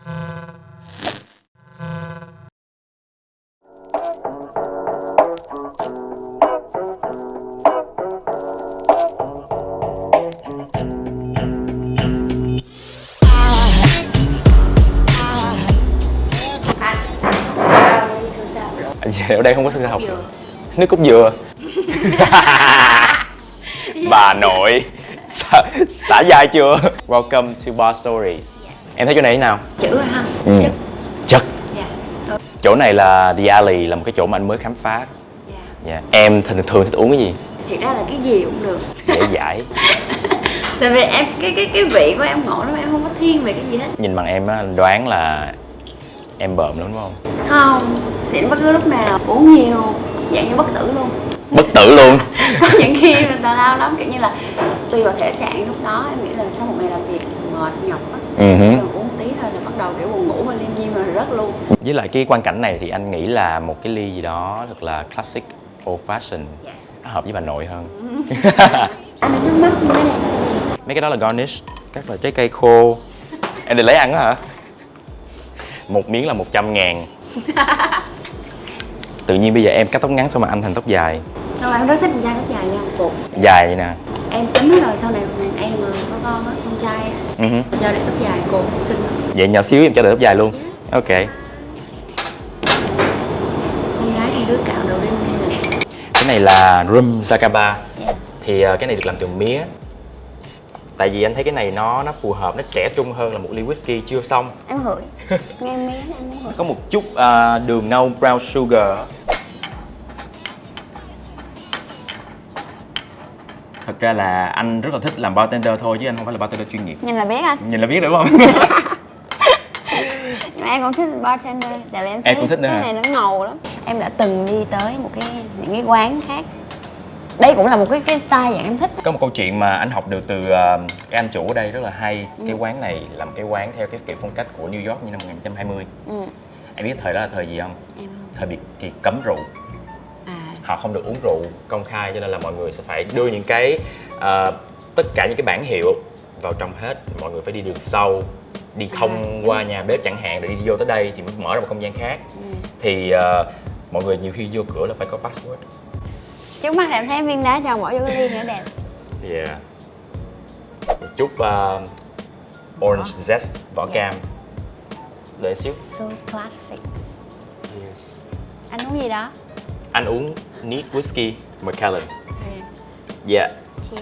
Ở đây không có sân học. Nước cốt dừa. Bà nội. Xả dai chưa? Welcome to Bar Stories. Em thấy chỗ này thế nào? Chữ rồi ha? Chất. Chất. Dạ. Chỗ này là The Alley, là một cái chỗ mà anh mới khám phá. Dạ. Em thường thích uống cái gì? Thực ra là cái gì cũng được. Dễ dãi. Tại vì em cái vị của em ngộ lắm, em không có thiên về cái gì hết. Nhìn bằng em á, anh đoán là em bợm lắm đúng không? Không, xịn bất cứ lúc nào, uống nhiều, dạng như bất tử luôn. Bất tử luôn. Có những khi người ta lao lắm, kiểu như là tùy vào thể trạng lúc đó, em nghĩ là sau một ngày làm việc mệt nhọc á, uống tí thôi là bắt đầu kiểu buồn ngủ và liêm diêm rồi rớt luôn. Với lại cái quan cảnh này thì anh nghĩ là một cái ly gì đó thật là classic, old fashion, nó hợp với bà nội hơn. Anh đừng nhắm mắt như thế này. Mấy cái đó là garnish, các loại trái cây khô. Em định lấy ăn đó hả? Một miếng là 100.000. Tự nhiên bây giờ em cắt tóc ngắn xong mà anh thành tóc dài. Không, em rất thích da tóc dài nha, cột. Dài vậy nè. Em tính hết rồi, sau này em mà có con á, con trai á, cho để tóc dài cột xinh. Vậy nhỏ xíu em cho để tóc dài luôn. Ok. Con gái hay đứa cạo đầu đinh đây nè. Cái này là rum Zacaba. Thì cái này được làm từ mía. Tại vì anh thấy cái này nó phù hợp, nó trẻ trung hơn là một ly whisky chưa xong. Em hửi. Nghe mía em muốn hửi. Có một chút đường nâu brown sugar. Thật ra là anh rất là thích làm bartender thôi chứ anh không phải là bartender chuyên nghiệp. Nhìn là biết anh. Nhìn là biết đúng không? Nhưng mà em cũng thích bartender, tại vì em cũng thích nữa cái hả? này nó ngầu lắm. Em đã từng đi tới những cái quán khác. Đây cũng là một cái style dạng em thích. Có một câu chuyện mà anh học được từ cái anh chủ ở đây rất là hay. Cái quán này là một cái quán theo cái kiểu phong cách của New York như năm 1920. Em biết thời đó là thời gì không? Em không. Thời biệt kỳ cấm rượu. Họ không được uống rượu công khai cho nên là mọi người sẽ phải đưa những cái tất cả những cái bảng hiệu vào trong hết. Mọi người phải đi đường sau, đi thông qua nhà bếp chẳng hạn rồi đi vô tới đây thì mới mở ra một không gian khác. Thì mọi người nhiều khi vô cửa là phải có password. Trước mắt em thấy viên đá cho bỏ vô cái ly nữa đẹp. Yeah. Một chút orange zest, vỏ cam. Đợi xíu. So classic. Yes. Anh uống gì đó? Anh uống neat whisky Macallan. Yeah. Thì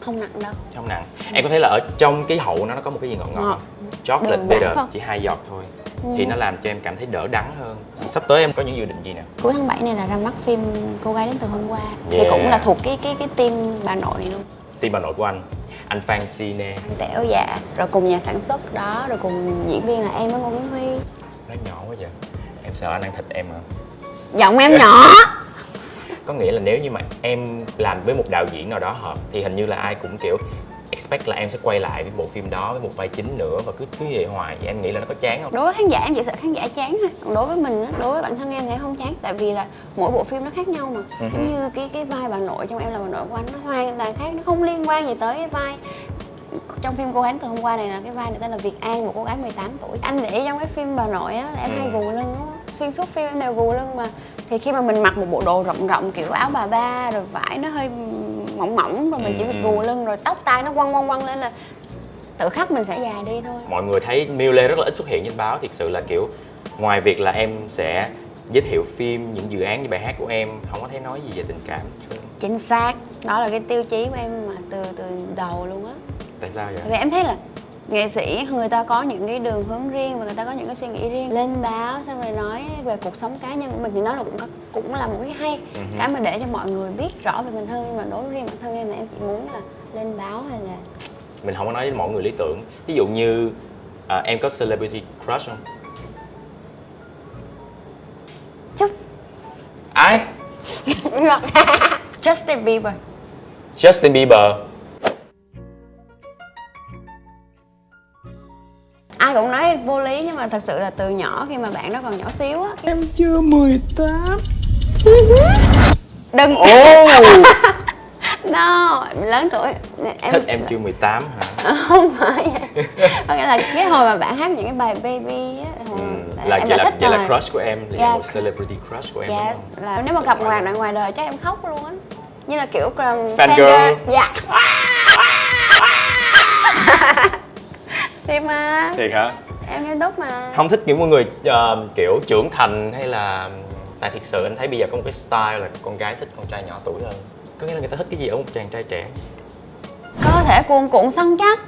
không nặng đâu. Không nặng. Em có thấy là ở trong cái hậu nó có một cái gì ngọt ngọt. Chocolate bitter, chỉ 2 giọt thôi. Thì nó làm cho em cảm thấy đỡ đắng hơn. Sắp tới em có những dự định gì nè? Cuối tháng 7 này là ra mắt phim Cô Gái Đến Từ Hôm Qua. Thì cũng là thuộc cái team bà nội luôn. Team bà nội của anh Fancy nè. Anh Tẻo dạ. Rồi cùng nhà sản xuất đó, rồi cùng diễn viên là em với Ngô Nguyễn Huy. Nói nhỏ quá vậy. Em sợ anh ăn thịt em hả? Giọng em nhỏ. Có nghĩa là nếu như mà em làm với một đạo diễn nào đó hợp thì hình như là ai cũng kiểu expect là em sẽ quay lại với bộ phim đó với một vai chính nữa và cứ vậy hoài. Vậy em nghĩ là nó có chán không? Đối với khán giả em chỉ sợ khán giả chán thôi. Còn đối với mình, đối với bản thân em thì không chán. Tại vì là mỗi bộ phim nó khác nhau mà. Giống như cái vai bà nội trong Em Là Bà Nội của anh nó hoàn toàn khác, nó không liên quan gì tới cái vai trong phim Cô Gái Đến Từ Hôm Qua này. Là cái vai này tên là Việt An, một cô gái 18 tuổi. Anh để ý trong cái phim bà nội á là em hay gù lưng đúng không? Xuyên suốt phim em đều gù lưng mà. Thì khi mà mình mặc một bộ đồ rộng rộng kiểu áo bà ba rồi vải nó hơi mỏng mỏng rồi mình chỉ việc gù lưng rồi tóc tai nó quăng lên là tự khắc mình sẽ già đi thôi. Mọi người thấy Miu Lê rất là ít xuất hiện trên báo, thiệt sự là kiểu ngoài việc là em sẽ giới thiệu phim, những dự án như bài hát của em, không có thấy nói gì về tình cảm. Chính xác, đó là cái tiêu chí của em mà từ đầu luôn á. Tại sao vậy? Vì em thấy là nghệ sĩ người ta có những cái đường hướng riêng và người ta có những cái suy nghĩ riêng. Lên báo xong rồi nói về cuộc sống cá nhân của mình thì nó là cũng là một cái hay, cái mà để cho mọi người biết rõ về mình hơn. Nhưng mà đối với riêng bản thân em là em chỉ muốn là lên báo hay là mình không có nói với mọi người lý tưởng. Ví dụ như em có celebrity crush không? chút. Ai? Justin Bieber. Justin Bieber. Ai cũng nói vô lý nhưng mà thật sự là từ nhỏ khi mà bạn đó còn nhỏ xíu á. Em chưa 18. Đừng. No, lớn tuổi. Thích em chưa 18 hả? Không phải vậy. Có nghĩa là cái hồi mà bạn hát những cái bài Baby á, là em vậy đã là thích vậy là rồi. crush của em, là Yeah. một celebrity crush của em đúng Yes, không? là nếu mà gặp ngoài đời chắc em khóc luôn á. Như là kiểu Fangirl. Dạ. Thì mà Thiệt hả? em nghiêm túc mà. Không thích những mọi người kiểu trưởng thành hay là tại thiệt sự anh thấy bây giờ có một cái style là con gái thích con trai nhỏ tuổi hơn. Có nghĩa là người ta thích cái gì ở một chàng trai trẻ. Có thể cuồn cuộn săn chắc.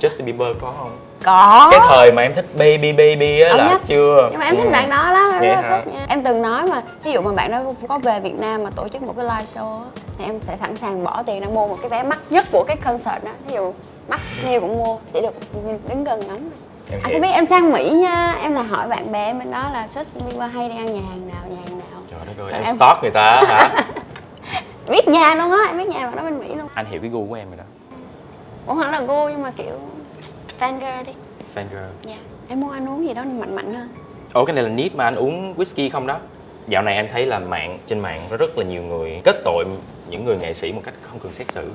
Justin Bieber có không? Có. Cái thời mà em thích baby á Ông là nhất. chưa. Nhưng mà em thích bạn đó lắm, em Vậy rất là hả? thích nha. Em từng nói mà, ví dụ mà bạn đó có về Việt Nam mà tổ chức một cái live show á, thì em sẽ sẵn sàng bỏ tiền ra mua một cái vé mắc nhất của cái concert đó. Ví dụ mắc nhiêu cũng mua, chỉ được đứng gần ngắm. Em Anh hiểu. không biết em sang Mỹ nha, em là hỏi bạn bè em bên đó là Justin Bieber hay đi ăn nhà hàng nào, nhà hàng nào. Trời đất ơi, Trời, em stalk người ta hả? Biết nhà luôn á, em biết nhà bạn đó bên Mỹ luôn. Anh hiểu cái gu của em rồi đó. Cũng hẳn là gu nhưng mà kiểu fangirl đi. Fangirl. Dạ. Em muốn ăn uống gì đó mạnh mạnh hơn. Ủa cái này là need mà anh uống whisky không đó? Dạo này anh thấy là trên mạng có rất là nhiều người kết tội những người nghệ sĩ một cách không cần xét xử.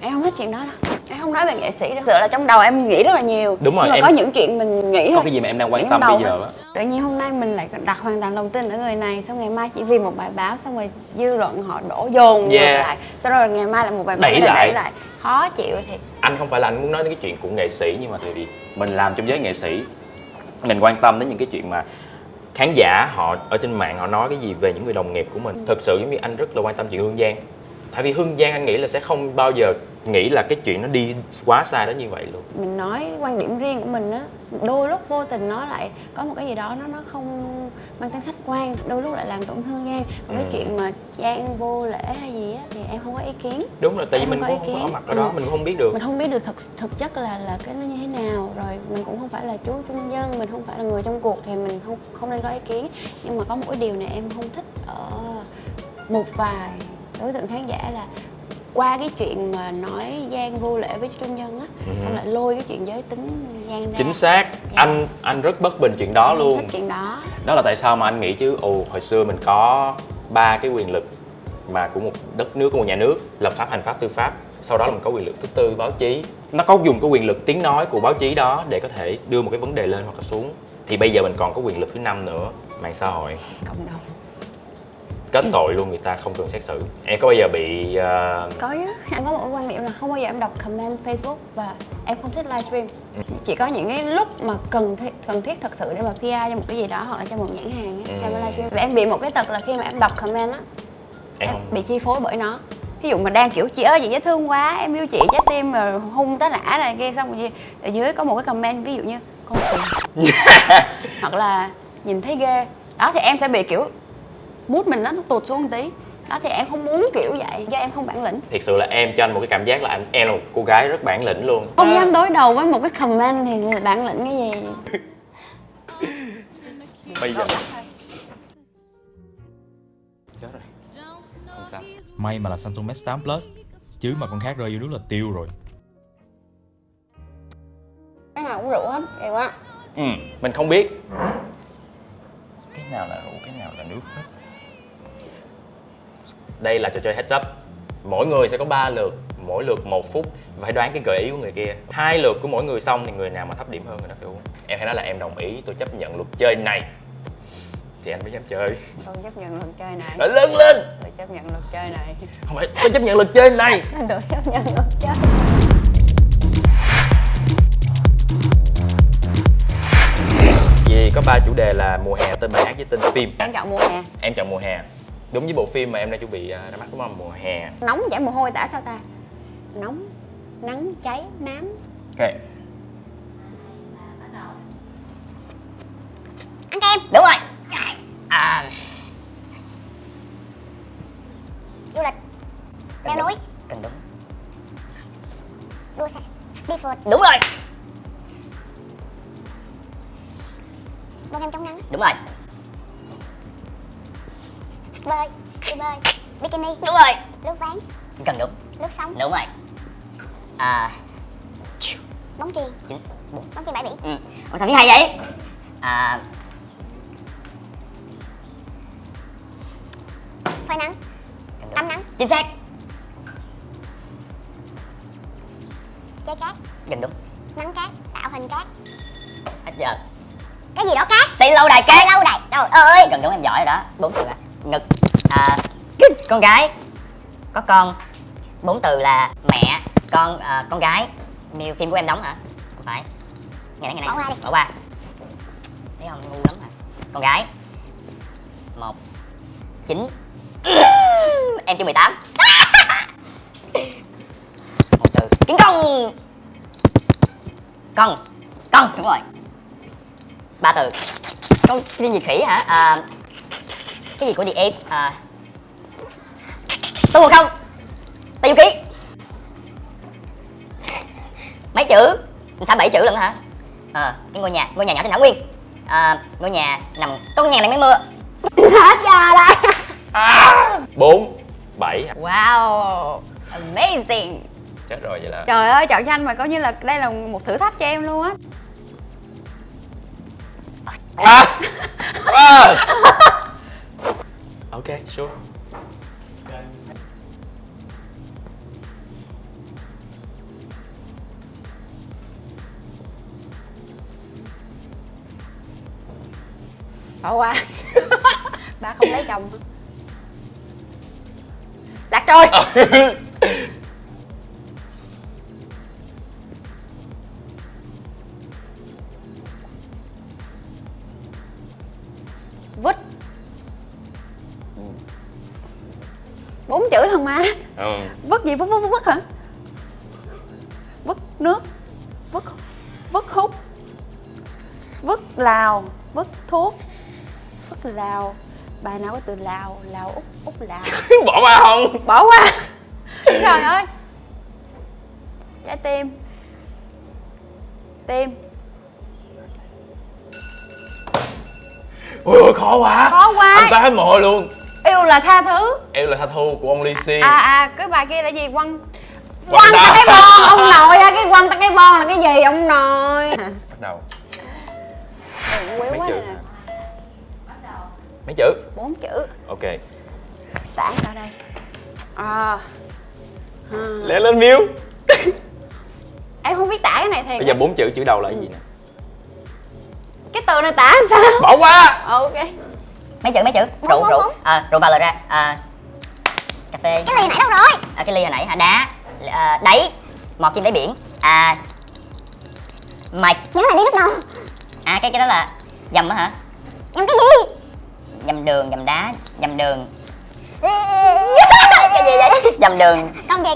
Em không thích chuyện đó đâu. Em không nói về nghệ sĩ đâu. Thực sự là trong đầu em nghĩ rất là nhiều. Đúng rồi, nhưng mà em- có những chuyện mình nghĩ Có thôi. cái gì mà em đang quan Nghĩ tâm trong đầu bây giờ thôi. á? Tự nhiên hôm nay mình lại đặt hoàn toàn lòng tin ở người này, xong ngày mai chỉ vì một bài báo xong rồi dư luận họ đổ dồn ngược Yeah. lại, xong rồi ngày mai là một bài báo Đẩy để lại. đẩy lại. Khó chịu thiệt. Anh không phải là anh muốn nói đến cái chuyện của nghệ sĩ, nhưng mà tại vì mình làm trong giới nghệ sĩ, mình quan tâm đến những cái chuyện mà khán giả họ ở trên mạng họ nói cái gì về những người đồng nghiệp của mình. Thực sự giống như anh rất là quan tâm chuyện Hương Giang. Tại vì Hương Giang anh nghĩ là sẽ không bao giờ nghĩ là cái chuyện nó đi quá xa đến như vậy luôn. Mình nói quan điểm riêng của mình á, đôi lúc vô tình nó lại có một cái gì đó nó không mang tính khách quan, đôi lúc lại làm tổn thương Giang. Còn cái chuyện mà Giang vô lễ hay gì á thì em không có ý kiến. Đúng rồi, tại vì Em mình không cũng có không ý có kiến. mặt ở đó, mình cũng không biết được. Mình không biết được thực chất là cái nó như thế nào, rồi mình cũng không phải là chú trung dân, mình không phải là người trong cuộc thì mình không nên có ý kiến. Nhưng mà có một cái điều này em không thích ở một vài đối tượng khán giả là qua cái chuyện mà nói Giang vô lễ với chú trung dân á, xong lại lôi cái chuyện giới tính Giang ra. Chính xác, anh rất bất bình chuyện đó Em luôn. thích chuyện đó. Đó là tại sao mà anh nghĩ chứ, hồi xưa mình có 3 cái quyền lực mà của một đất nước, của một nhà nước: lập pháp, hành pháp, tư pháp. Sau đó là mình có quyền lực thứ tư, báo chí. Nó có dùng cái quyền lực tiếng nói của báo chí đó để có thể đưa một cái vấn đề lên hoặc là xuống. Thì bây giờ mình còn có quyền lực thứ 5 nữa, mạng xã hội. Cộng đồng. Kết tội luôn người ta không cần xét xử. Em có bao giờ bị Có chứ, em có một cái quan điểm là không bao giờ em đọc comment Facebook và em không thích livestream. Chỉ có những cái lúc mà cần thiết thật sự để mà PR cho một cái gì đó hoặc là cho một nhãn hàng á, em mới livestream. Và em bị một cái tật là khi mà em đọc comment á, em không bị chi phối bởi nó. Ví dụ mà đang kiểu chị ơi chị dễ thương quá, em yêu chị trái tim rồi hung tá nã này kia, xong rồi ở dưới có một cái comment ví dụ như con khùng hoặc là nhìn thấy ghê đó, thì em sẽ bị kiểu mood mình nó tụt xuống một tí đó, thì em không muốn kiểu vậy do em không bản lĩnh. Thiệt sự là em cho anh một cái cảm giác là em là một cô gái rất bản lĩnh luôn. Không dám đối đầu với một cái comment thì là bản lĩnh cái gì. Bây giờ chết rồi, không sao. May mà là Samsung S8 Plus, chứ mà con khác rơi vô nước là tiêu rồi. Cái nào cũng rượu hết, vậy quá. Mình không biết cái nào là rượu, cái nào là nước hết. Đây là trò chơi heads up. Mỗi người sẽ có 3 lượt, mỗi lượt 1 phút và phải đoán cái gợi ý của người kia. 2 lượt của mỗi người xong thì người nào mà thấp điểm hơn người đó phải uống. Em hãy nói là em đồng ý, tôi chấp nhận luật chơi này thì anh mới dám chơi. Tôi chấp nhận luật chơi này. Rồi lớn lên. Tôi chấp nhận luật chơi này. Không phải, tôi chấp nhận luật chơi này. Tôi chấp nhận luật chơi. Vì có 3 chủ đề là mùa hè, tên bài hát với tên phim. Em chọn mùa hè. Em chọn mùa hè. Đúng với bộ phim mà em đang chuẩn bị ra mắt đúng không? Mùa hè. Nóng chảy mồ hôi tả sao ta? Nóng, nắng, cháy, nám. Ok. Ăn kem. Đúng rồi. Du lịch, leo núi, Cần đúng. đua xe, đi phượt, Đúng rồi. bơm kem chống nắng, Đúng rồi. bơi, đi bơi, bikini, Đúng rồi. lướt ván, Cần đúng. lướt sóng, Đúng rồi. À, bóng chuyền, chính bóng chuyền bãi biển, Ủa sao biết hay vậy? À, phơi nắng, cần đúng. tắm nắng, Chính xác. Chơi cát. Gần đúng. Nắng cát. Tạo hình cát. Hết giờ. Cái gì đó cát. Xây lâu đài Cây cát. lâu đài. Trời ơi. Gần đúng, em giỏi rồi đó. 4 từ là ngực. Con gái. Có con. 4 từ là mẹ, con gái. Miêu phim của em đóng hả? Không phải. Ngày này. Bỏ qua đi. Bỏ qua. Thấy không, ngu lắm hả? Con gái. 1 9. Em chưa 18. Một từ. Kiến công. Con đúng rồi. 3 từ. Con riêng gì khỉ hả? Cái gì của The Apes? Tôn Ngộ Không. Tây Du Ký. Mấy chữ? Thả 7 chữ lần hả? Cái ngôi nhà nhỏ trên Thảo Nguyên. Ngôi nhà nằm có nhà này mới mưa. Hết giờ đây. 4 7. Wow, amazing. Chết rồi vậy là. Trời ơi, chọn nhanh mà coi như là đây là một thử thách cho em luôn á. Ok, sure. Bỏ qua. Ba không lấy chồng. Lạc trôi. Vứt. 4 chữ thôi mà. Vứt gì? Vứt hả? Vứt nước. Vứt hút. Vứt lào. Vứt thuốc. Vứt lào. Bài nào có từ lào? Lào út lào. Bỏ qua không? Bỏ qua. Trời ơi. Trái tim. Tim. Ui, khó quá. Khó quá. Anh ta hết mồi luôn. Yêu là tha thứ. Yêu là tha thu của ông Lee Sin. Cái bài kia là gì? Quăng ta cái bon. Ông nội ơi, cái quăng ta cái bon là cái gì ông nội? Bắt đầu. Quéo Mấy quá chữ? này nè. Mấy chữ? 4 chữ. Ok. Tản ra đây. Lẹ lên Miu. Em không biết tả cái này thiệt. Bây giờ 4 chữ, chữ đầu là cái gì nè? Cái từ này tả làm sao? Bỏ qua. Ok. Mấy chữ? Rượu. Rượu vào lời ra. Cà phê. Cái ly nãy đâu rồi? Cái ly hồi nãy hả? Đá. Đáy. Mọt chim đáy biển. Mạch. Nhớ là đi lúc nào? Cái đó là dầm á hả? Nhầm cái gì? Dầm đường, dầm đá, dầm đường. Cái gì vậy? Dầm đường. Con gì?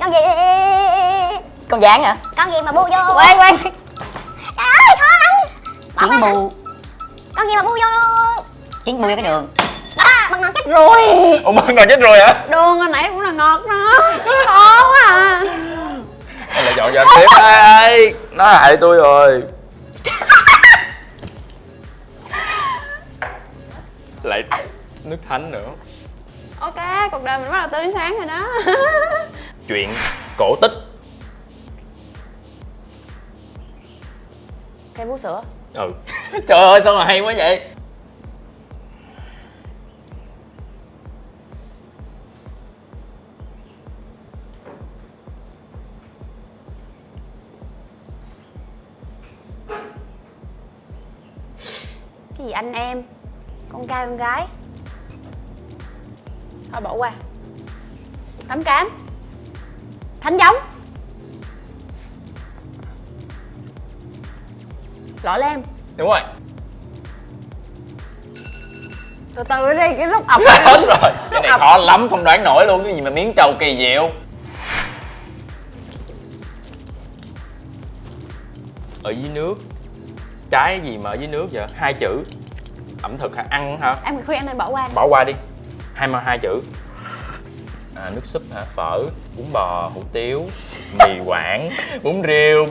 Con gián hả? Con gì mà bu vô? Khoan. Trời ơi, khó lắm. Kiến bu. Con gì mà bu vô? Kiến bu vô cái đường. Bằng ngọt chết rồi. Ông Mân rồi chết rồi hả? Đường hồi nãy cũng là ngọt đó. Khó quá à. Anh lại chọn cho anh tiếp đây. Nó hại tôi rồi. Lại nước thánh nữa. Ok, cuộc đời mình bắt đầu từ ánh sáng rồi đó. Chuyện cổ tích. Cây vú sữa. Trời ơi, sao mà hay quá vậy? Cái gì anh em? Con trai con gái? Thôi bỏ qua. Tấm cám. Thánh giống. Lọ lem. Đúng rồi. Từ từ đi, cái lúc ập Hết rồi. Cái này khó lắm, không đoán nổi luôn. Cái gì mà miếng trầu kỳ diệu. Ở dưới nước. Trái gì mà ở dưới nước vậy? 2 chữ. Ẩm thực hả? Ăn hả? em khuyên anh nên bỏ qua đi. Bỏ qua đi. 2 chữ. Nước súp hả? Phở, bún bò, hủ tiếu, mì Quảng, bún riêu.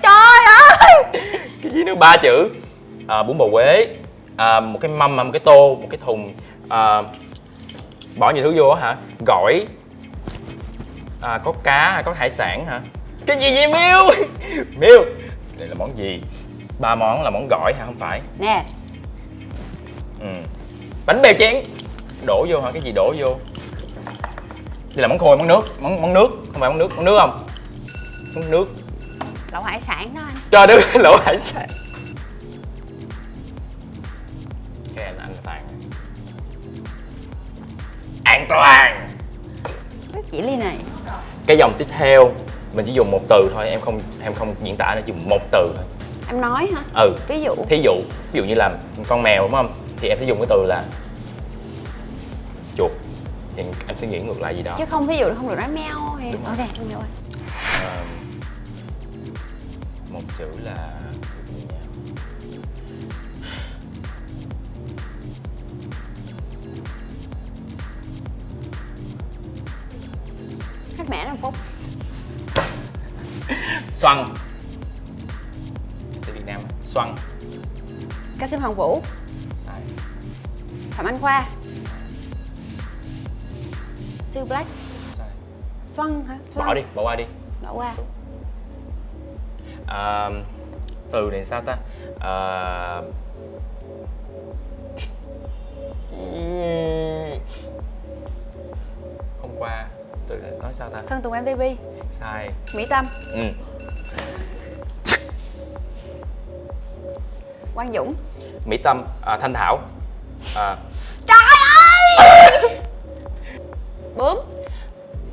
Trời ơi. Cái gì nữa? 3 chữ. Bún bò Huế, một cái mâm, một cái tô, một cái thùng, bỏ nhiều thứ vô hả? Gỏi, có cá hay có hải sản hả? Cái gì vậy Miu? Miu, đây là món gì? 3 món là món gỏi hả? Không phải. Nè. Bánh bèo chén. Đổ vô hả? Cái gì đổ vô? Đây là món khô, món nước, món nước, không phải món nước không? Món nước. Lẩu hải sản đó anh. Trời đất ơi, lẩu hải sản. Cái anh toàn. An toàn. Chỉ ly này. Cái dòng tiếp theo mình chỉ dùng một từ thôi, em không diễn tả, nó dùng một từ thôi. Em nói hả? Ừ. Ví dụ Ví dụ như là con mèo đúng không? Thì em sẽ dùng cái từ là chuột. Thì anh sẽ nghĩ ngược lại gì đó. chứ không, ví dụ không được nói meo hay. Đúng rồi. Ok, em hiểu rồi. Một chữ là Hát mẹ 5 phút. xoăn. Sẽ Việt Nam xoăn. Ca sĩ Hoàng Vũ. Sai. Phạm Anh Khoa. Siêu Black. Sai. Xoăn hả? Xoăn. Bỏ đi, bỏ qua đi. Bỏ qua. Xuống. Từ này sao ta? Hôm qua từ này nói sao ta? Sơn Tùng MTV. Sai. Mỹ Tâm. Ừ. Quang Dũng. Mỹ Tâm, Thanh Thảo. Bướm.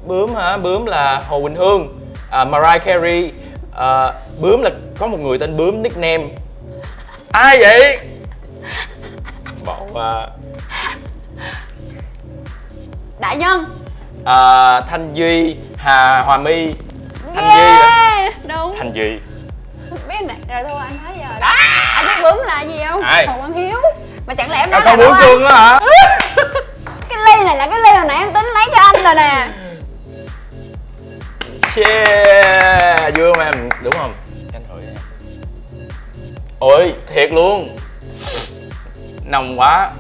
Bướm hả? Bướm là Hồ Quỳnh Hương. Mariah Carey. Bướm là có một người tên Bướm nickname. Ai vậy? Bỏ qua. Đại Nhân. Thanh Duy, Hòa My. Thanh Yeah. Đúng. Thanh Duy. Biết này, rồi thua anh hết giờ đó. Anh biết bướm là gì không? Ai? Hồ Quang Hiếu. Mà chẳng lẽ em nói là Con Bướm đâu Xuân á hả? cái ly này là cái ly hồi nãy em tính lấy cho anh rồi nè. Yeah, vui không em? Đúng không? Anh hỏi em. Ôi, thiệt luôn. Nồng quá.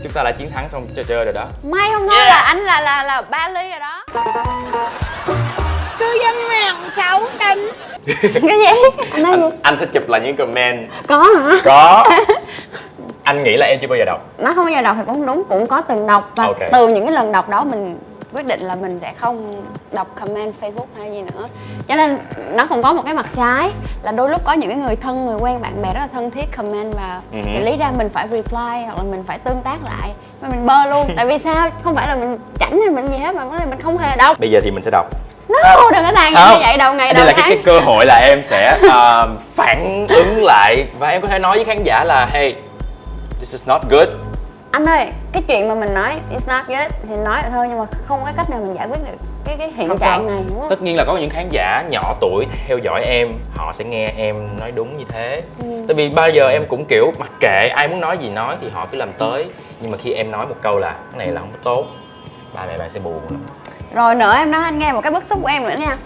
Chúng ta đã chiến thắng xong trò chơi rồi đó. May không nói là anh là 3 ly rồi đó. Cư dân mạng 6 cân. Cái gì? Anh nói gì? Anh sẽ chụp lại những comment. Có hả? Có. Anh nghĩ là em chưa bao giờ đọc. Nó không bao giờ đọc thì cũng không đúng, cũng có từng đọc. Và Ok. từ những cái lần đọc đó mình quyết định là mình sẽ không đọc comment Facebook hay gì nữa. Cho nên nó cũng có một cái mặt trái là đôi lúc có những cái người thân, người quen, bạn bè rất là thân thiết comment vào thì lý ra mình phải reply hoặc là mình phải tương tác lại, mà mình bơ luôn. Tại vì sao? Không phải là mình chảnh hay mình gì hết, mà vấn đề mình không hề đọc. Bây giờ thì mình sẽ đọc. No, đừng có tàn như vậy đầu ngày đầu Đây là tháng. cái cơ hội là em sẽ phản ứng lại và em có thể nói với khán giả là hey, this is not good. Anh ơi, cái chuyện mà mình nói it's not good thì nói vậy thôi, nhưng mà không có cách nào mình giải quyết được cái hiện Không trạng sao. này, đúng không? Tất nhiên là có những khán giả nhỏ tuổi theo dõi em, họ sẽ nghe em nói đúng như thế. Tại vì bao giờ em cũng kiểu mặc kệ ai muốn nói gì nói thì họ cứ làm tới. Nhưng mà khi em nói một câu là cái này là không có tốt, ba mẹ bạn sẽ buồn lắm. Rồi nữa em nói anh nghe một cái bức xúc của em nữa nha.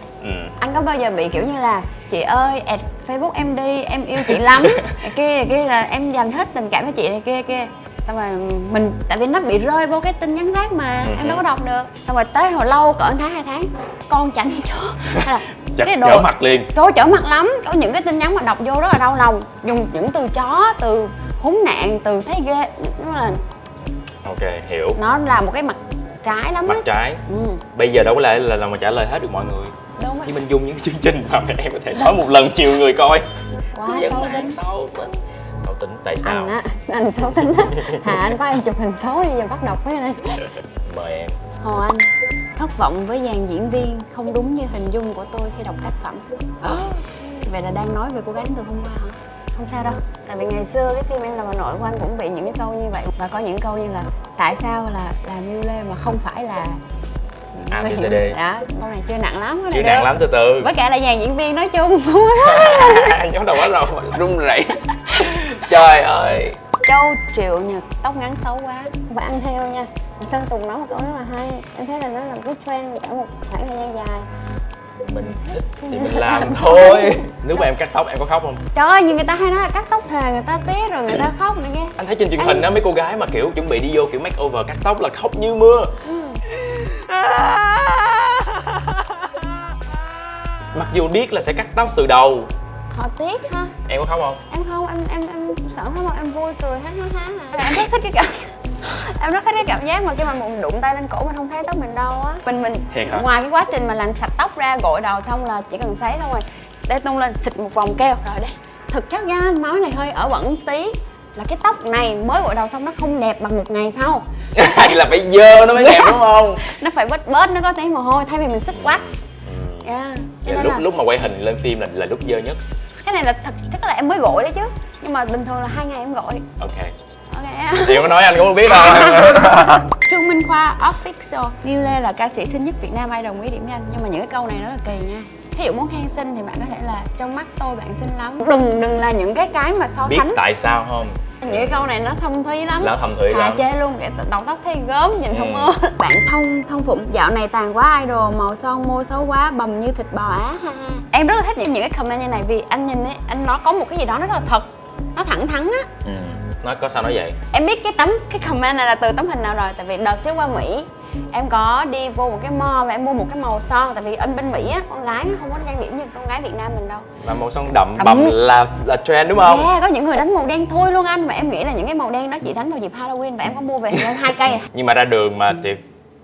Anh có bao giờ bị kiểu như là chị ơi add Facebook em đi, em yêu chị lắm này kia là em dành hết tình cảm cho chị này kia, xong rồi mình tại vì nó bị rơi vô cái tin nhắn rác mà em đâu có đọc được, xong rồi tới hồi lâu cỡ 1 tháng 2 tháng con chảnh chó hay là trở mặt liền. Trời ơi, trở mặt lắm. Có những cái tin nhắn mà đọc vô rất là đau lòng, dùng những từ chó, từ khốn nạn, từ thấy ghê, nó là Ok, hiểu. nó là một cái mặt trái lắm Mặt á. trái. Bây giờ đâu có lẽ là mà trả lời hết được mọi người. Đúng rồi. Nhưng mình dùng những cái chương trình mà em có thể nói một lần nhiều người coi. Quá xấu tính. Xấu tính tại sao? Anh á, anh xấu tính á. Thà anh có em chụp hình xấu đi giờ bắt đọc với đây. Mời em. Hồ Anh, thất vọng với dàn diễn viên không đúng như hình dung của tôi khi đọc tác phẩm. Vậy là đang nói về cô gái đến từ hôm qua hả? Không sao đâu. Tại vì ngày xưa cái phim Em Là Bà Nội của anh cũng bị những cái câu như vậy. Và có những câu như là tại sao là Miu Lê mà không phải là ABCD. Đó, câu này chưa nặng lắm. Chưa nặng lắm, từ từ. Với cả là dàn diễn viên nói chung. Nhóm đầu quá rồi, run rẩy. Trời ơi. Châu Triệu Nhật tóc ngắn xấu quá, không phải ăn theo nha. Sơn Tùng nói một câu rất là hay, em thấy là nó là cái trend ở một khoảng thời gian dài. Mình thích thì mình làm thôi. Nếu mà em cắt tóc em có khóc không? Trời ơi, nhưng người ta hay nói là cắt tóc thề, người ta tiếc rồi người ta khóc nữa nghe. Anh thấy trên truyền hình á, mấy cô gái mà kiểu chuẩn bị đi vô kiểu makeover cắt tóc là khóc như mưa. Mặc dù biết là sẽ cắt tóc từ đầu. Họ tiếc ha. Em có khóc không? Em không, em sợ không, em vui cười ha ha ha. Em rất thích cái cảnh Em rất thích cái cảm giác mà khi mà mình đụng tay lên cổ mình không thấy tóc mình đâu á. Mình Thiệt hả? ngoài cái quá trình mà làm sạch tóc ra, gội đầu xong là chỉ cần sấy thôi, để tung lên xịt một vòng keo rồi đây. Thực chất nha, nói này hơi ở bẩn tí là cái tóc này mới gội đầu xong nó không đẹp bằng một ngày sau. Hay là phải dơ nó mới đẹp đúng không? Nó phải bết bết, nó có tí mồ hôi thay vì mình xịt wax. Cho nên Lúc mà quay hình lên phim là lúc dơ nhất. cái này là thật chất là em mới gội đấy chứ, nhưng mà bình thường là 2 ngày em gội. Ok. Ok. Chị có nói anh cũng không biết đâu. Trương Minh Khoa Official. Miu Lê là ca sĩ xinh nhất Việt Nam, ai đồng ý điểm nhanh. Nhưng mà những cái câu này rất là kỳ nha. Thí dụ muốn khen xinh thì bạn có thể là trong mắt tôi bạn xinh lắm. Đừng là những cái mà so Biết sánh. tại sao không? Những cái câu này nó thâm thúy lắm. Nó thâm thúy lắm. chê luôn, để đầu tóc thấy gớm, nhìn không ưa. Bạn Thông Phụng, dạo này tàn quá idol, màu son môi xấu quá, bầm như thịt bò á ha. Em rất là thích những cái comment như này vì anh nhìn ấy, anh nó có một cái gì đó nó rất là thật, nó thẳng thắn á. Nói có sao nói vậy? Em biết cái comment này là từ tấm hình nào rồi, tại vì đợt trước qua Mỹ em có đi vô một cái mall và em mua một cái màu son, tại vì ở bên Mỹ á con gái nó không có trang điểm như con gái Việt Nam mình đâu. Mà màu son đậm bầm là trend đúng không? Yeah, có những người đánh màu đen thui luôn anh, và em nghĩ là những cái màu đen đó chỉ đánh vào dịp Halloween và em có mua về hơn 2 cây. Nhưng mà ra đường mà chị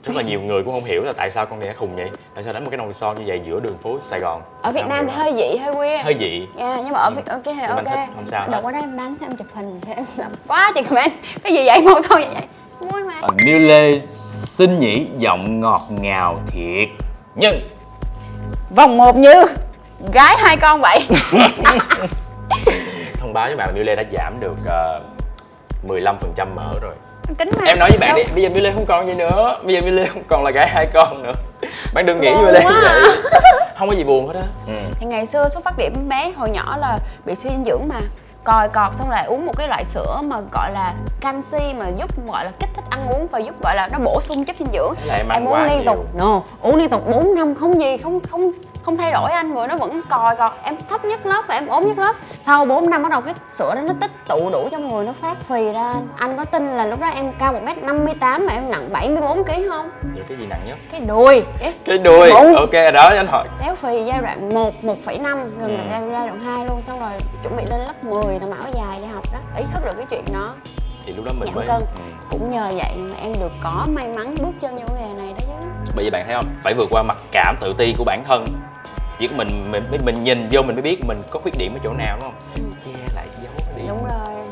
rất là nhiều người cũng không hiểu là tại sao con này nó khùng vậy, tại sao đánh một cái nồi son như vậy giữa đường phố Sài Gòn. Ở Việt Nam thì hơi dị, hơi weird. Hơi dị. Yeah, nhưng mà ở Việt ok thì Nhưng mà ok. thích, không sao Đợt hết. qua đó em đánh xong em chụp hình thì em làm quá chị comment cái gì vậy, màu son vậy vui mà. Miu Lê xinh nhỉ, giọng ngọt ngào thiệt. Nhưng Vòng 1 như gái 2 con vậy. thông báo với bạn là Miu Lê đã giảm được 15% mỡ rồi. Tính mà. Em nói với bạn đi, bây giờ Miu Lê không còn gì nữa, bây giờ Miu Lê không còn là gái 2 con nữa. Bạn đừng nghĩ Buồn Miu Lê như quá. vậy. Không có gì buồn hết á. Thì ngày xưa xuất phát điểm bé hồi nhỏ là bị suy dinh dưỡng mà còi cọt, xong lại uống một cái loại sữa mà gọi là canxi mà giúp gọi là kích thích ăn uống và giúp gọi là nó bổ sung chất dinh dưỡng. Thế là em ăn uống quá liên nhiều. tục, uống liên tục 4 năm không gì, không thay đổi anh, người nó vẫn còi cọt, em thấp nhất lớp và em ốm nhất lớp. Sau 4 năm bắt đầu cái sữa đó nó tích tụ đủ trong người, nó phát phì ra. Anh có tin là lúc đó em cao 1m58 mà em nặng 74 kg không? Vậy cái gì nặng nhất? Cái đùi. Cái đùi. Bụng. Ok đó anh hỏi. Béo phì giai đoạn 1, 1,5 gần giai đoạn 2 luôn, xong rồi chuẩn bị lên lớp 10 là áo dài đi học đó, ý thức được cái chuyện đó, Thì lúc đó mình giảm mới cân. Cũng nhờ vậy mà em được có may mắn bước chân vô nghề này đó chứ. Bởi vì bạn thấy không, phải vượt qua mặc cảm tự ti của bản thân. Chỉ có mình nhìn vô mình mới biết mình có khuyết điểm ở chỗ nào đúng không? Che lại giấu đi. Đúng rồi.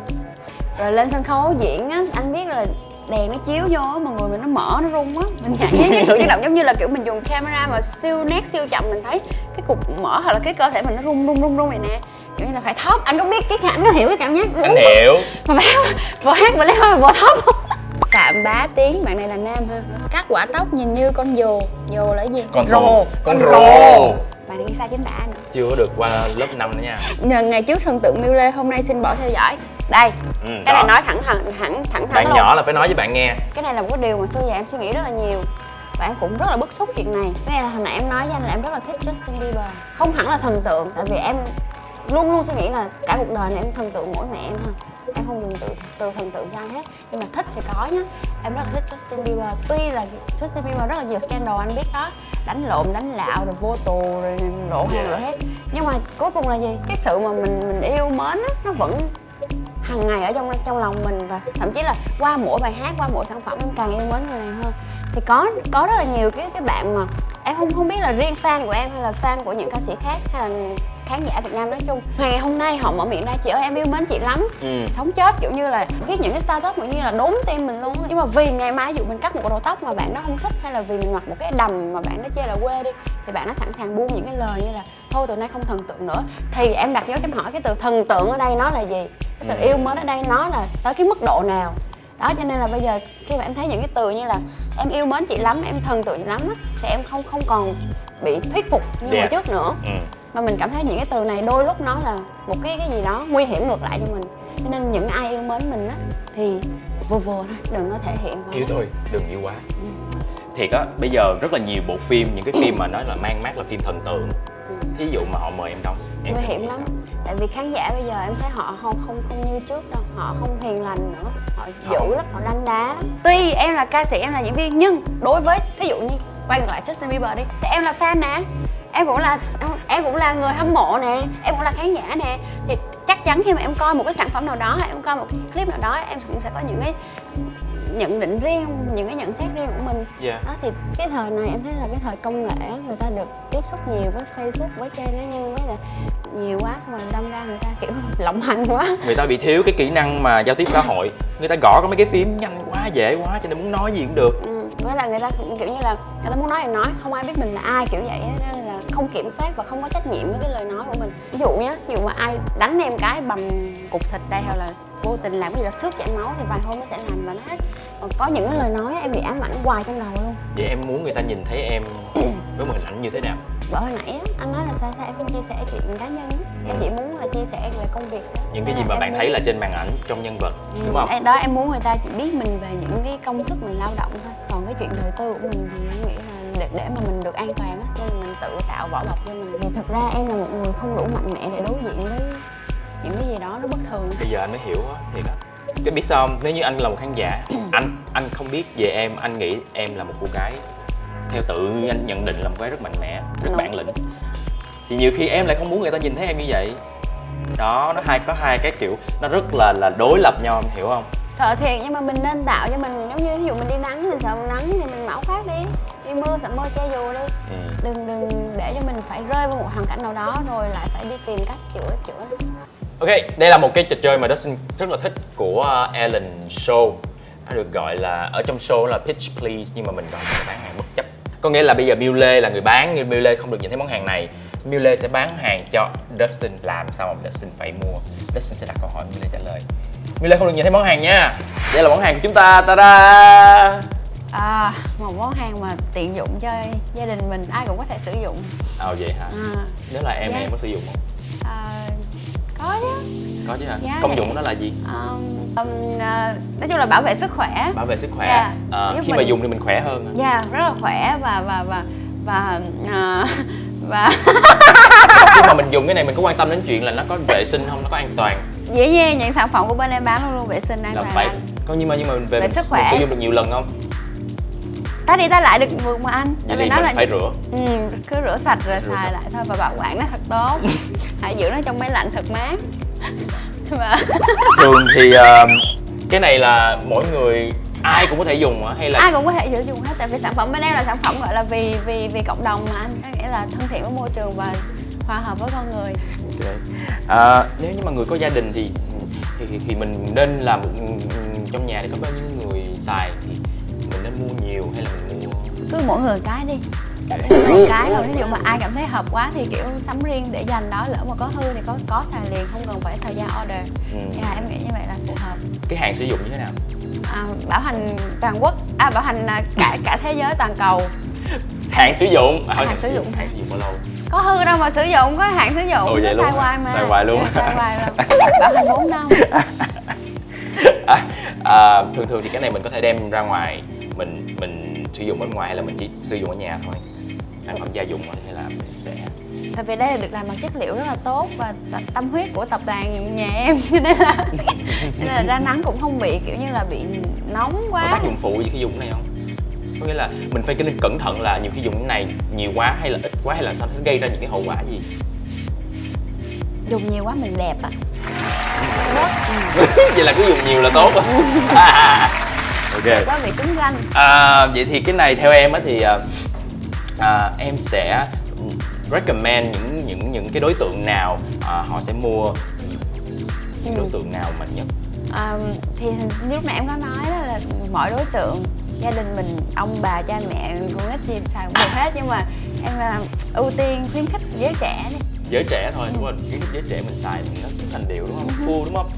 Rồi lên sân khấu diễn á, anh biết là đèn nó chiếu vô á, mà người mình nó mở nó rung á, mình nhảy những cử chỉ động giống như là kiểu mình dùng camera mà siêu nét siêu chậm, mình thấy cái cục mở hoặc là cái cơ thể mình nó rung vậy nè, kiểu như là phải thóp. Anh có biết cái anh có hiểu cái cảm giác Anh hiểu. mà vừa hát vừa lấy hơi vừa thóp không? Phạm Bá Tiến, bạn này là nam ha, cắt quả tóc nhìn như con rồ là cái gì? Con rồ. Con rồ. Bạn này ghi sai chính tả nữa. Chưa có được qua lớp 5 nữa nha. Ngày trước thần tượng Miu Lê, hôm nay xin bỏ theo dõi. Đây, cái đó. này nói thẳng Bạn luôn. nhỏ là phải nói với bạn nghe. Cái này là một cái điều mà xưa giờ em suy nghĩ rất là nhiều và em cũng rất là bức xúc chuyện này. Cái này là hồi nãy em nói với anh là em rất là thích Justin Bieber, không hẳn là thần tượng, tại vì em luôn luôn suy nghĩ là cả cuộc đời này em thần tượng mỗi mẹ em thôi, em không dùng từ thần tượng cho ai hết, nhưng mà thích thì có nhá. Em rất là thích Justin Bieber, tuy là Justin Bieber rất là nhiều scandal anh biết đó, đánh lộn đánh lạo rồi vô tù rồi lộ hàng rồi hết, nhưng mà cuối cùng là gì, cái sự mà mình yêu mến á, nó vẫn hàng ngày ở trong lòng mình, và thậm chí là qua mỗi bài hát, qua mỗi sản phẩm em càng yêu mến người này hơn. Thì có rất là nhiều cái bạn mà em không biết là riêng fan của em hay là fan của những ca sĩ khác hay là khán giả Việt Nam nói chung, ngày hôm nay họ mở miệng ra chị ơi em yêu mến chị lắm, sống chết, kiểu như là viết những cái status kiểu như là đốn tim mình luôn. Nhưng mà vì ngày mai ví dụ mình cắt một đầu tóc mà bạn đó không thích, hay là vì mình mặc một cái đầm mà bạn đó chê là quê đi, thì bạn nó sẵn sàng buông những cái lời như là thôi từ nay không thần tượng nữa. Thì em đặt dấu chấm hỏi cái từ thần tượng ở đây nó là gì, cái từ yêu mến ở đây nó là tới cái mức độ nào đó. Cho nên là bây giờ khi mà em thấy những cái từ như là em yêu mến chị lắm, em thần tượng chị lắm á, thì em không còn bị thuyết phục như hồi trước nữa. Mà mình cảm thấy những cái từ này đôi lúc nó là một cái gì đó nguy hiểm ngược lại cho mình. Cho nên những ai yêu mến mình á thì vừa thôi, đừng có thể hiện quá. Yêu thôi, đừng yêu quá. Thiệt á, bây giờ rất là nhiều bộ phim, những cái phim mà nói là mang mát là phim thần tượng. Thí dụ mà họ mời em đóng, em nguy hiểm lắm. Tại vì khán giả bây giờ em thấy họ không như trước đâu, họ không hiền lành nữa, họ dữ lắm, họ đanh đá lắm. Tuy em là ca sĩ, em là diễn viên, nhưng đối với thí dụ như quay ngược lại Justin Bieber đi, thì em là fan nè, em cũng là người hâm mộ nè, em cũng là khán giả nè, thì chắc chắn khi mà em coi một cái sản phẩm nào đó, hay em coi một cái clip nào đó, em cũng sẽ có những cái nhận định riêng, những cái nhận xét riêng của mình. Đó thì cái thời này em thấy là cái thời công nghệ, người ta được tiếp xúc nhiều với Facebook, với trang cá nhân, với là nhiều quá, xong rồi đâm ra người ta kiểu lộng hành quá. Người ta bị thiếu cái kỹ năng mà giao tiếp xã hội, người ta gõ có mấy cái phím nhanh quá, dễ quá, cho nên muốn nói gì cũng được. Với là người ta kiểu như là người ta muốn nói thì nói, không ai biết mình là ai kiểu vậy á, nên là không kiểm soát và không có trách nhiệm với cái lời nói của mình. Ví dụ mà ai đánh em cái bầm cục thịt đây, hoặc là vô tình làm cái gì đó xước chảy máu thì vài hôm nó sẽ lành và nó hết. Còn có những cái lời nói em bị ám ảnh hoài trong đầu luôn. Vậy em muốn người ta nhìn thấy em với một hình ảnh như thế nào? Bởi hồi nãy á, anh nói là sao em không chia sẻ chuyện cá nhân á. Em chỉ muốn là chia sẻ về công việc đó. Những cái gì mà bạn thấy là trên màn ảnh, trong nhân vật, đúng không? Đó, em muốn người ta chỉ biết mình về những cái công sức mình lao động thôi. Còn cái chuyện đời tư của mình thì em nghĩ là để mà mình được an toàn á, nên là mình tự tạo vỏ bọc cho mình. Vì thực ra em là một người không đủ mạnh mẽ để đối diện với những cái gì đó nó bất thường. Bây giờ anh mới hiểu á, thiệt á. Cái biết sao không? Nếu như anh là một khán giả, anh không biết về em, anh nghĩ em là một cô gái theo tự anh nhận định là một cô gái rất mạnh mẽ, rất bản lĩnh. Thì nhiều khi em lại không muốn người ta nhìn thấy em như vậy. Đó, nó có hai cái kiểu nó rất là đối lập nhau, em hiểu không? Sợ thiệt, nhưng mà mình nên tạo cho mình, giống như ví dụ mình đi nắng, mình sợ nắng thì mình mặc áo khoác đi. Đi mưa sợ mưa che dù đi. Đừng để cho mình phải rơi vào một hoàn cảnh nào đó rồi lại phải đi tìm cách chữa. Ok, đây là một cái trò chơi mà Dustin rất là thích của Ellen Show. Nó được gọi là, ở trong show là Pitch Please, nhưng mà mình gọi là bán hàng bất chấp. Có nghĩa là bây giờ Mule là người bán, nhưng Mule không được nhìn thấy món hàng này. Mule sẽ bán hàng cho Dustin, làm sao mà Dustin phải mua. Dustin sẽ đặt câu hỏi, Mule trả lời. Mule không được nhìn thấy món hàng nha. Đây là món hàng của chúng ta, ta-da! Một món hàng mà tiện dụng cho gia đình mình, ai cũng có thể sử dụng. Vậy hả? Nếu là em có sử dụng không? Có chứ. Có chứ hả? Công dụng của nó là gì? Nói chung là bảo vệ sức khỏe. Bảo vệ sức khỏe. Khi mà dùng thì mình khỏe hơn. Rất là khỏe và Khi mà mình dùng cái này mình có quan tâm đến chuyện là nó có vệ sinh không, nó có an toàn. Dĩ nhiên những sản phẩm của bên em bán luôn luôn vệ sinh an toàn. Phải. Nhưng mà về sức khỏe mình sử dụng được nhiều lần không? Tá đi tá lại được vượt mà anh. Vậy thì mình phải rửa. Cứ rửa sạch rồi xài lại thôi và bảo quản nó thật tốt. Hãy giữ nó trong máy lạnh thật mát. Thường thì cái này là mỗi người ai cũng có thể dùng hả? Hay là ai cũng có thể sử dụng hết, tại vì sản phẩm bên em là sản phẩm gọi là vì cộng đồng mà anh, có nghĩa là thân thiện với môi trường và hòa hợp với con người. Nếu như mà người có gia đình thì mình nên làm trong nhà thì có bao nhiêu người xài thì mình nên mua nhiều hay là mình mua cứ mỗi người cái đi, một cái rồi. Ví dụ mà ai cảm thấy hợp quá thì kiểu sắm riêng để dành đó, lỡ mà có hư thì có xài liền, không cần phải thời gian order. Em nghĩ như vậy là phù hợp. Cái hàng sử dụng như thế nào? Bảo hành toàn quốc, bảo hành cả thế giới, toàn cầu. Hạn sử dụng. Hạn sử dụng bao lâu? Có hư đâu mà sử dụng, có hạn sử dụng. Vậy nó xài hoài mà. Xài hoài luôn. Xài hoài luôn. Bảo hành 4 năm. Thường thì cái này mình có thể đem ra ngoài mình sử dụng ở ngoài, hay là mình chỉ sử dụng ở nhà thôi? Sản phẩm gia dụng hay là mình sẽ... Tại vì đây là được làm bằng chất liệu rất là tốt và tâm huyết của tập đoàn nhà em, cho nên là ra nắng cũng không bị kiểu như là bị nóng quá. Có tác dụng phụ gì khi dùng cái này không? Có nghĩa là mình phải cẩn thận là nhiều khi dùng cái này nhiều quá hay là ít quá, hay là sao nó gây ra những cái hậu quả gì? Dùng nhiều quá mình đẹp á. Vậy là cứ dùng nhiều là tốt. Ok. Quá bị cứng ranh. Vậy thì cái này theo em á thì em sẽ recommend những cái đối tượng nào họ sẽ mua, những đối tượng nào mạnh nhất? Thì như lúc nãy em có nói đó là mọi đối tượng, gia đình mình, ông bà, cha mẹ, con nít gì xài cũng được hết, nhưng mà em ưu tiên khuyến khích giới trẻ đi. Giới trẻ thôi, đúng không? Khuyến khích giới trẻ mình xài thì nó sành điệu, đúng không? Cool, đúng không?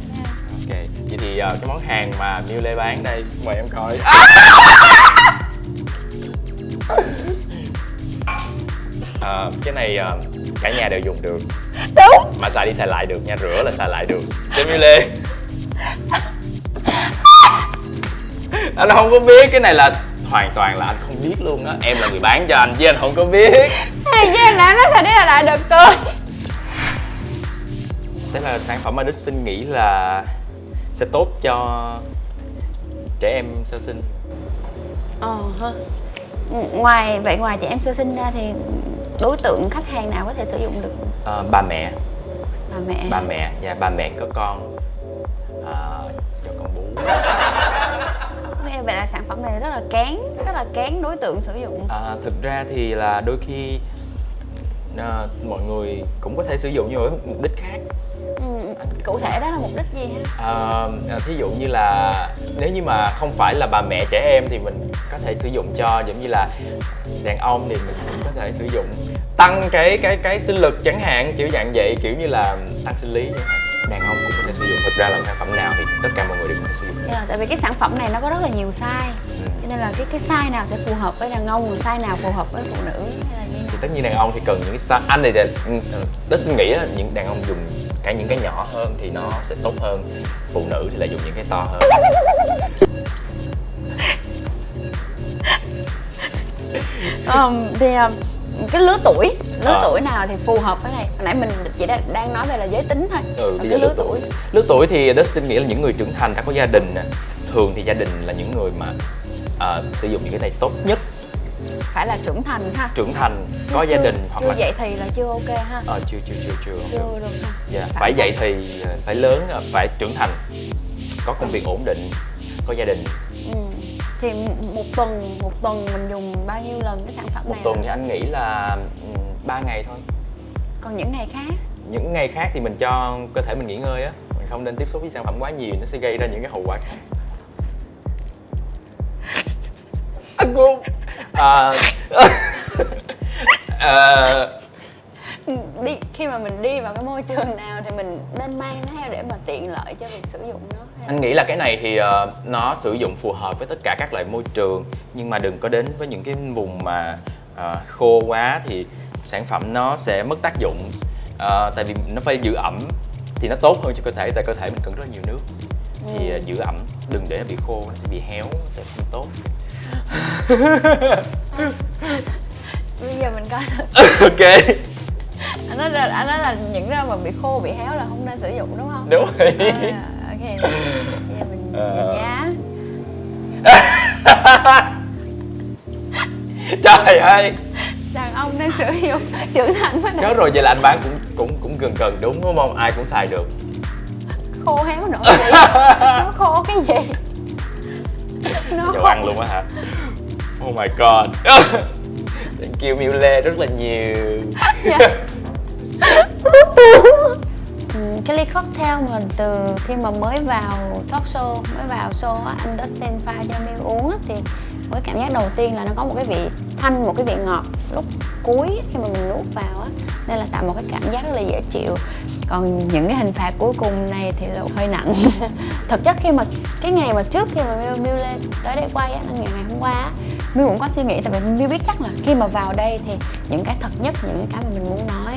Ok, vậy thì cái món hàng mà Mule bán đây, mời em coi. Cái này cả nhà đều dùng được. Đúng. Mà xài đi xài lại được nha, rửa là xài lại được. Cho Mule. Anh không có biết, cái này là hoàn toàn là anh không biết luôn đó. Em là người bán cho anh chứ anh không có biết. Hey, chứ anh đã nói xài đi là lại được cười. Đây là sản phẩm mà Dustin nghĩ là sẽ tốt cho trẻ em sơ sinh. Ngoài trẻ em sơ sinh ra thì đối tượng khách hàng nào có thể sử dụng được? Bà mẹ. Ba mẹ. Và ba mẹ có con cho con bú. Nghe vậy là sản phẩm này rất là kén đối tượng sử dụng. Thực ra thì là đôi khi mọi người cũng có thể sử dụng nhưng với mục đích khác. Cụ thể đó là mục đích gì ha? Thí dụ như là nếu như mà không phải là bà mẹ trẻ em thì mình có thể sử dụng cho, giống như là đàn ông thì mình cũng có thể sử dụng tăng cái sinh lực chẳng hạn, kiểu dạng vậy, kiểu như là tăng sinh lý. Đàn ông cũng có thể sử dụng. Thực ra là sản phẩm nào thì tất cả mọi người đều có thể sử dụng. Tại vì cái sản phẩm này nó có rất là nhiều size, cho nên là cái size nào sẽ phù hợp với đàn ông, size nào phù hợp với phụ nữ hay là như nào? Thì tất nhiên đàn ông thì cần những cái size, anh thì tớ suy nghĩ là những đàn ông dùng cả những cái nhỏ hơn thì nó sẽ tốt hơn, phụ nữ thì lại dùng những cái to hơn. Cái lứa tuổi nào thì phù hợp với này? Hồi nãy mình chỉ đang nói về là giới tính thôi. Cái lứa tuổi thì Dustin nghĩ là những người trưởng thành đã có gia đình nè. Thường thì gia đình là những người mà sử dụng những cái này tốt nhất. Phải là trưởng thành ha. Trưởng thành, có gia đình hoặc là dậy thì là chưa ok ha. Chưa được ha. Dạ, phải dậy thì phải lớn, phải trưởng thành, có công việc ổn định, có gia đình. Thì một tuần mình dùng bao nhiêu lần cái sản phẩm này? Một tuần thì anh nghĩ là 3 ngày thôi. Còn những ngày khác? Những ngày khác thì mình cho cơ thể mình nghỉ ngơi á, mình không nên tiếp xúc với sản phẩm quá nhiều, nó sẽ gây ra những cái hậu quả khác. Anh cũng khi mà mình đi vào cái môi trường nào thì mình nên mang nó theo để mà tiện lợi cho việc sử dụng nó. Anh nghĩ là cái này thì nó sử dụng phù hợp với tất cả các loại môi trường, nhưng mà đừng có đến với những cái vùng mà khô quá thì sản phẩm nó sẽ mất tác dụng. Tại vì nó phải giữ ẩm thì nó tốt hơn cho cơ thể, tại cơ thể mình cần rất là nhiều nước. Thì giữ ẩm, đừng để nó bị khô, nó sẽ bị héo, nó sẽ không tốt. Bây giờ mình coi thử. Ok. Anh nói là những rau mà bị khô, bị héo là không nên sử dụng đúng không? Đúng rồi. Ok. Bây giờ mình nhìn giá. Trời ơi. Đàn ông nên sử dụng trưởng thành mới được. Nhớ rồi, vậy là anh bán cũng gần đúng không? Ai cũng xài được. Khô héo nữa gì? Nó khô cái gì? Nó Dầu khô. ăn luôn á hả? Oh my god. Thank you Mule rất là nhiều. Cái ly cocktail mà từ khi mà mới vào talk show, mới vào show á, anh Dustin pha cho Miu uống á, thì với cảm giác đầu tiên là nó có một cái vị thanh, một cái vị ngọt lúc cuối khi mà mình nuốt vào á, nên là tạo một cái cảm giác rất là dễ chịu. Còn những cái hình phạt cuối cùng này thì là hơi nặng. Thực chất khi mà cái ngày mà trước khi mà Miu lên tới đây quay á, ngày hôm qua á, Miu cũng có suy nghĩ, tại vì Miu biết chắc là khi mà vào đây thì những cái thật nhất, những cái mà mình muốn nói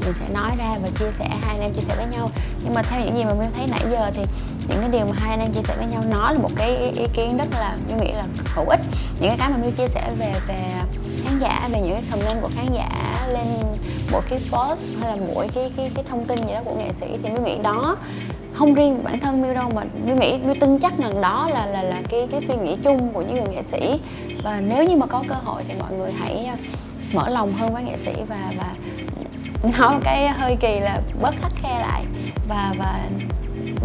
mình sẽ nói ra và chia sẻ, hai anh em chia sẻ với nhau. Nhưng mà theo những gì mà Miu thấy nãy giờ thì những cái điều mà hai anh em chia sẻ với nhau nó là một cái ý kiến rất là, Miu nghĩ là hữu ích. Những cái mà Miu chia sẻ về khán giả, về những cái comment của khán giả lên mỗi cái post hay là mỗi cái thông tin gì đó của nghệ sĩ, thì Miu nghĩ đó không riêng bản thân Miu đâu, mà Miu tin chắc rằng đó là cái suy nghĩ chung của những người nghệ sĩ. Và nếu như mà có cơ hội thì mọi người hãy mở lòng hơn với nghệ sĩ và nói một cái hơi kỳ là bớt khắt khe lại và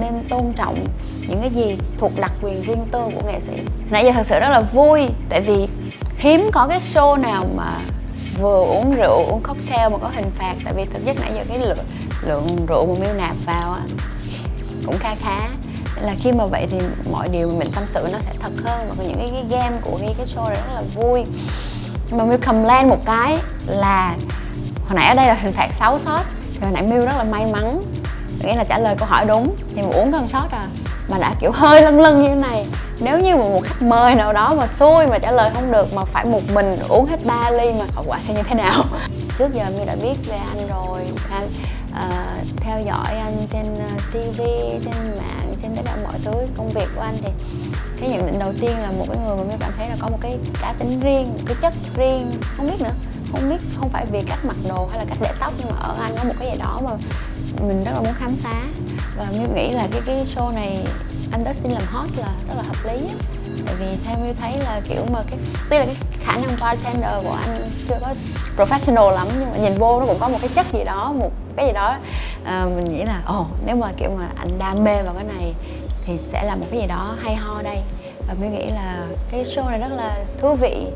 nên tôn trọng những cái gì thuộc đặc quyền riêng tư của nghệ sĩ. Nãy giờ thật sự rất là vui, tại vì hiếm có cái show nào mà vừa uống rượu, uống cocktail mà có hình phạt. Tại vì thực chất nãy giờ cái lượng rượu mà Miu nạp vào á cũng khá. Nên là khi mà vậy thì mọi điều mình tâm sự nó sẽ thật hơn, và có những cái game của cái show này rất là vui. Nhưng mà Miu complain một cái là hồi nãy ở đây là hình phạt 6 shot, thì hồi nãy Miu rất là may mắn, nghĩa là trả lời câu hỏi đúng thì mà uống con shot mà đã kiểu hơi lân như thế này. Nếu như mà một khách mời nào đó mà xui mà trả lời không được mà phải một mình uống hết 3 ly mà hậu quả sẽ như thế nào? Trước giờ Miu đã biết về anh rồi, theo dõi anh trên TV, trên mạng, trên tất cả mọi thứ công việc của anh, thì cái nhận định đầu tiên là một cái người mà Miu cảm thấy là có một cái cá tính riêng, một cái chất riêng, không phải vì cách mặc đồ hay là cách để tóc, nhưng mà ở anh có một cái gì đó mà mình rất là muốn khám phá. Và Miu nghĩ là cái show này anh Dustin làm hot là rất là hợp lý á. Tại vì theo Miu thấy là kiểu mà tuy là cái khả năng bartender của anh chưa có professional lắm, nhưng mà nhìn vô nó cũng có một cái chất gì đó, một cái gì đó mình nghĩ là nếu mà kiểu mà anh đam mê vào cái này thì sẽ là một cái gì đó hay ho đây. Và Miu nghĩ là cái show này rất là thú vị,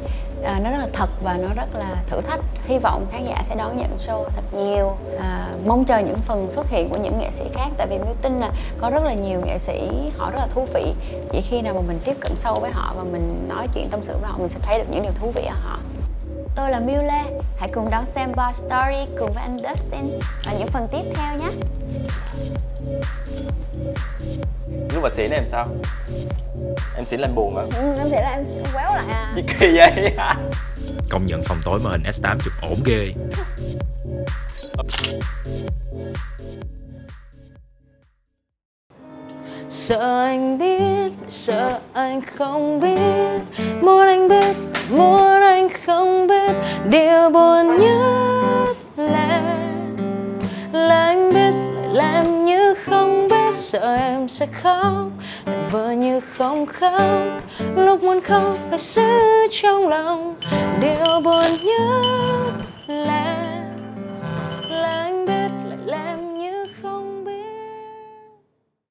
nó rất là thật và nó rất là thử thách. Hy vọng khán giả sẽ đón nhận show thật nhiều, mong chờ những phần xuất hiện của những nghệ sĩ khác. Tại vì Miu tin là có rất là nhiều nghệ sĩ họ rất là thú vị, chỉ khi nào mà mình tiếp cận sâu với họ và mình nói chuyện tâm sự với họ, mình sẽ thấy được những điều thú vị ở họ. Tôi là Miu Lê, hãy cùng đón xem Bar Story cùng với anh Dustin và những phần tiếp theo nhé. Lúc mà xỉn em sao? Em xỉn lên buồn hả? Em thấy là em quéo lại à. Chứ kỳ vậy hả? Công nhận phòng tối màn hình S8 chụp ổn ghê. Sợ anh biết, sợ anh không biết. Muốn anh biết, muốn anh không biết. Điều buồn nhất là anh biết lại làm như không biết. Sợ em sẽ khóc, lại vờ như không khóc. Lúc muốn khóc phải giữ trong lòng. Điều buồn nhất